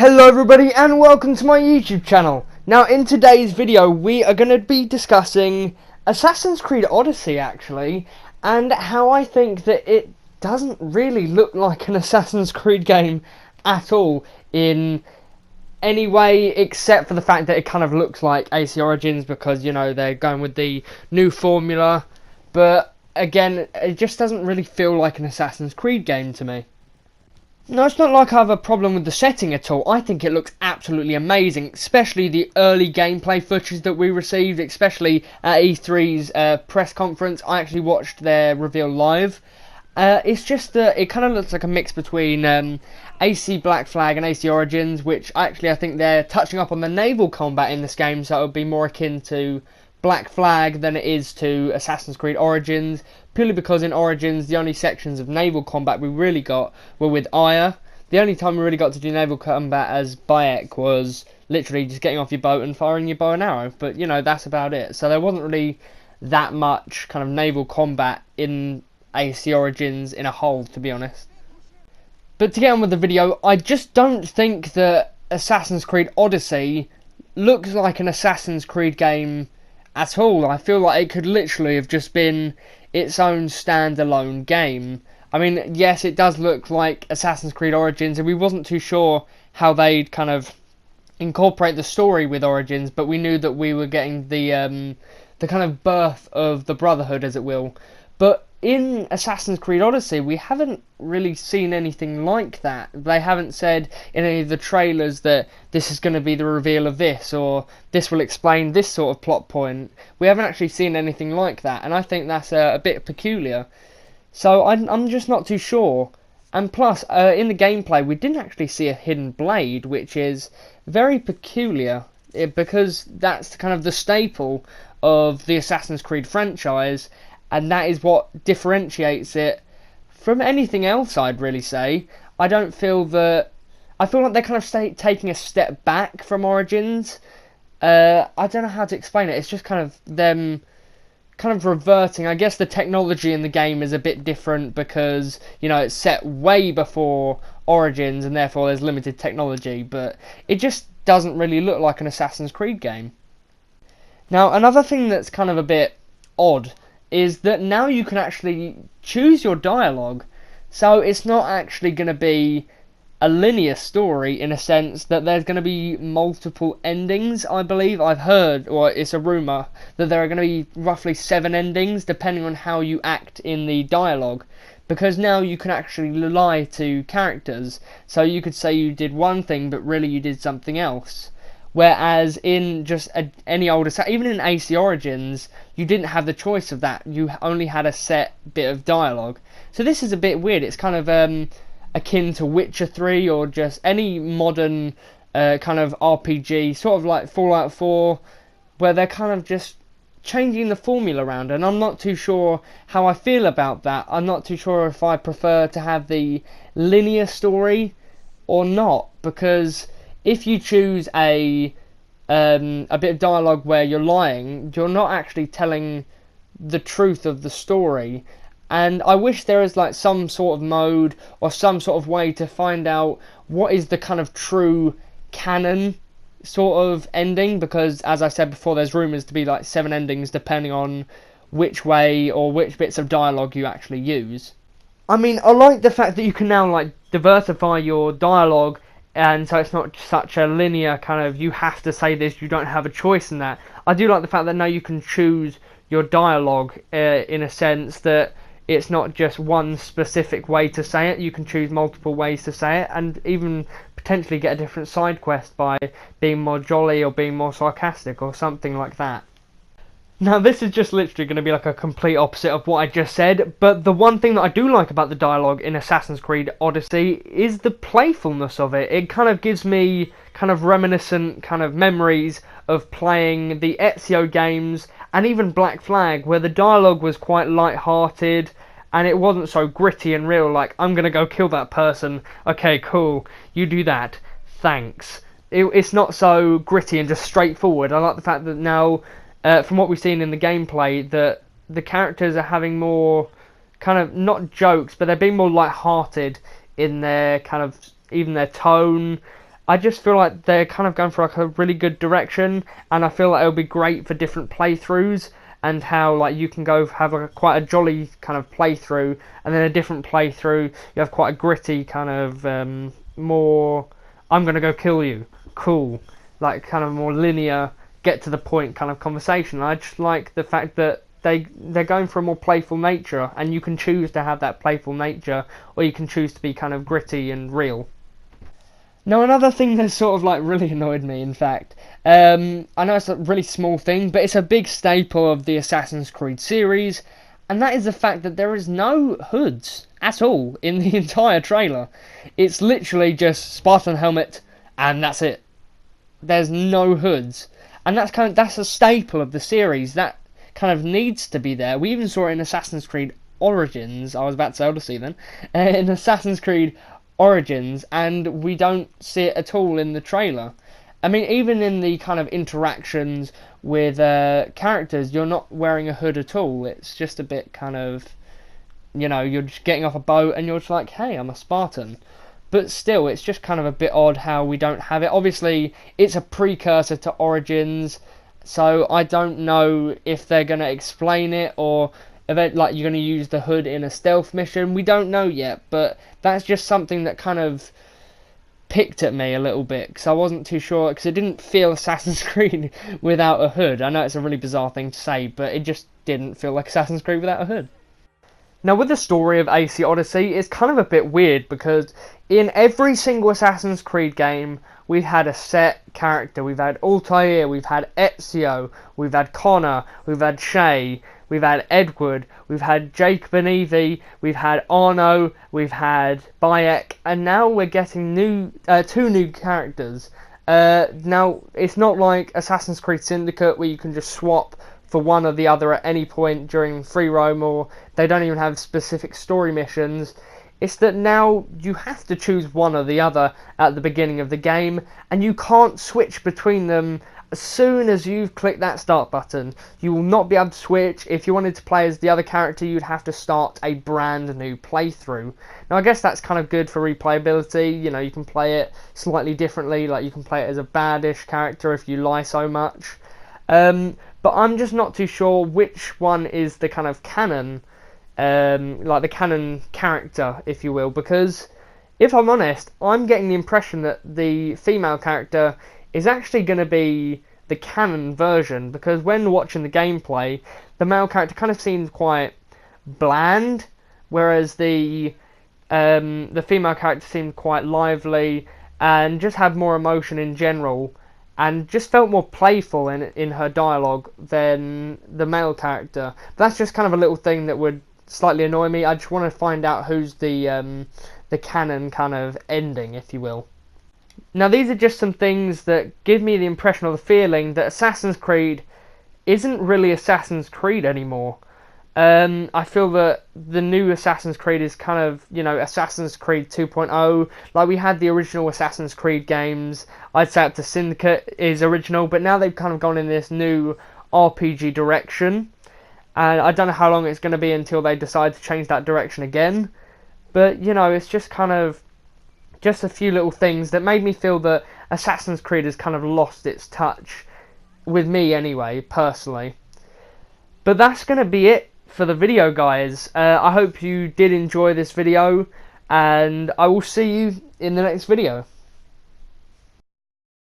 Hello everybody and welcome to my YouTube channel. Now in today's video we are going to be discussing Assassin's Creed Odyssey actually, and how I think that it doesn't really look like an Assassin's Creed game at all in any way, except for the fact that it kind of looks like AC Origins because, you know, they're going with the new formula. But again, it just doesn't really feel like an Assassin's Creed game to me. No, it's not like I have a problem with the setting at all. I think it looks absolutely amazing, especially the early gameplay footage that we received, especially at E3's press conference. I actually watched their reveal live. It's just that it kind of looks like a mix between AC Black Flag and AC Origins, which actually I think they're touching up on the naval combat in this game, so it would be more akin to Black Flag than it is to Assassin's Creed Origins, purely because in Origins the only sections of naval combat we really got were with Aya. The only time we really got to do naval combat as Bayek was literally just getting off your boat and firing your bow and arrow, but you know, that's about it. So there wasn't really that much kind of naval combat in AC Origins in a whole, to be honest. But to get on with the video, I just don't think that Assassin's Creed Odyssey looks like an Assassin's Creed game at all. I feel like it could literally have just been its own standalone game. I mean, yes, it does look like Assassin's Creed Origins, and we wasn't too sure how they'd kind of incorporate the story with Origins, but we knew that we were getting the kind of birth of the Brotherhood, as it will. But in Assassin's Creed Odyssey, we haven't really seen anything like that. They haven't said in any of the trailers that this is going to be the reveal of this, or this will explain this sort of plot point. We haven't actually seen anything like that, and I think that's a bit peculiar. So I'm just not too sure. And plus, in the gameplay, we didn't actually see a hidden blade, which is very peculiar, because that's kind of the staple of the Assassin's Creed franchise, and that is what differentiates it from anything else, I'd really say. I feel like they're kind of taking a step back from Origins. I don't know how to explain it. It's just kind of them kind of reverting. I guess the technology in the game is a bit different because, you know, it's set way before Origins and therefore there's limited technology, but it just doesn't really look like an Assassin's Creed game. Now, another thing that's kind of a bit odd is that now you can actually choose your dialogue, so it's not actually going to be a linear story in a sense that there's going to be multiple endings. I believe I've heard, or it's a rumour, that there are going to be roughly 7 endings depending on how you act in the dialogue, because now you can actually lie to characters, so you could say you did one thing but really you did something else. Whereas in just any older, even in AC Origins, you didn't have the choice of that. You only had a set bit of dialogue. So this is a bit weird. It's kind of akin to Witcher 3 or just any modern kind of RPG, sort of like Fallout 4, where they're kind of just changing the formula around. And I'm not too sure how I feel about that. I'm not too sure if I prefer to have the linear story or not, because if you choose a bit of dialogue where you're lying, you're not actually telling the truth of the story. And I wish there is like some sort of mode or some sort of way to find out what is the kind of true canon sort of ending, because as I said before, there's rumours to be like 7 endings depending on which way or which bits of dialogue you actually use. I mean, I like the fact that you can now like diversify your dialogue, and so it's not such a linear kind of, you have to say this, you don't have a choice in that. I do like the fact that now you can choose your dialogue in a sense that it's not just one specific way to say it. You can choose multiple ways to say it, and even potentially get a different side quest by being more jolly or being more sarcastic or something like that. Now, this is just literally going to be like a complete opposite of what I just said, but the one thing that I do like about the dialogue in Assassin's Creed Odyssey is the playfulness of it. It kind of gives me kind of reminiscent kind of memories of playing the Ezio games and even Black Flag, where the dialogue was quite light-hearted and it wasn't so gritty and real, like, I'm going to go kill that person, okay, cool, you do that, thanks. It's not so gritty and just straightforward. I like the fact that now, from what we've seen in the gameplay, that the characters are having more kind of, not jokes, but they're being more light-hearted in their kind of, even their tone. I just feel like they're kind of going for like a really good direction, and I feel like it'll be great for different playthroughs, and how like you can go have like quite a jolly kind of playthrough, and then a different playthrough you have quite a gritty kind of more I'm gonna go kill you, cool, like kind of more linear, get to the point kind of conversation. I just like the fact that they're going for a more playful nature, and you can choose to have that playful nature, or you can choose to be kind of gritty and real. Now, another thing that sort of like really annoyed me, in fact, I know it's a really small thing, but it's a big staple of the Assassin's Creed series, and that is the fact that there is no hoods at all in the entire trailer. It's literally just Spartan helmet, and that's it. There's no hoods, and that's a staple of the series. That kind of needs to be there. We even saw it in Assassin's Creed Origins. I was about to say Odyssey then. In Assassin's Creed Origins, and we don't see it at all in the trailer. I mean, even in the kind of interactions with characters, you're not wearing a hood at all. It's just a bit kind of, you're just getting off a boat and you're just like, hey, I'm a Spartan. But still, it's just kind of a bit odd how we don't have it. Obviously, it's a precursor to Origins, so I don't know if they're going to explain it, or like you're going to use the hood in a stealth mission. We don't know yet, but that's just something that kind of picked at me a little bit, because I wasn't too sure, because it didn't feel Assassin's Creed without a hood. I know it's a really bizarre thing to say, but it just didn't feel like Assassin's Creed without a hood. Now, with the story of AC Odyssey, it's kind of a bit weird, because in every single Assassin's Creed game, we've had a set character. We've had Altair, we've had Ezio, we've had Connor, we've had Shay, we've had Edward, we've had Jake Benevey, we've had Arno, we've had Bayek, and now we're getting two new characters. Now, it's not like Assassin's Creed Syndicate, where you can just swap for one or the other at any point during free roam, or they don't even have specific story missions. It's that now you have to choose one or the other at the beginning of the game, and you can't switch between them as soon as you've clicked that start button. You will not be able to switch. If you wanted to play as the other character, you'd have to start a brand new playthrough. Now, I guess that's kind of good for replayability. You can play it slightly differently, like you can play it as a baddish character if you lie so much. But I'm just not too sure which one is the kind of canon, like the canon character, if you will, because if I'm honest, I'm getting the impression that the female character is actually going to be the canon version, because when watching the gameplay, the male character kind of seems quite bland, whereas the female character seemed quite lively and just had more emotion in general, and just felt more playful in her dialogue than the male character. But that's just kind of a little thing that would slightly annoy me. I just want to find out who's the canon kind of ending, if you will. Now, these are just some things that give me the impression or the feeling that Assassin's Creed isn't really Assassin's Creed anymore. I feel that the new Assassin's Creed is kind of, Assassin's Creed 2.0. Like, we had the original Assassin's Creed games. I'd say up to Syndicate is original, but now they've kind of gone in this new RPG direction. And I don't know how long it's going to be until they decide to change that direction again. But, it's just kind of just a few little things that made me feel that Assassin's Creed has kind of lost its touch. With me, anyway, personally. But that's going to be it for the video, guys. I hope you did enjoy this video, and I will see you in the next video.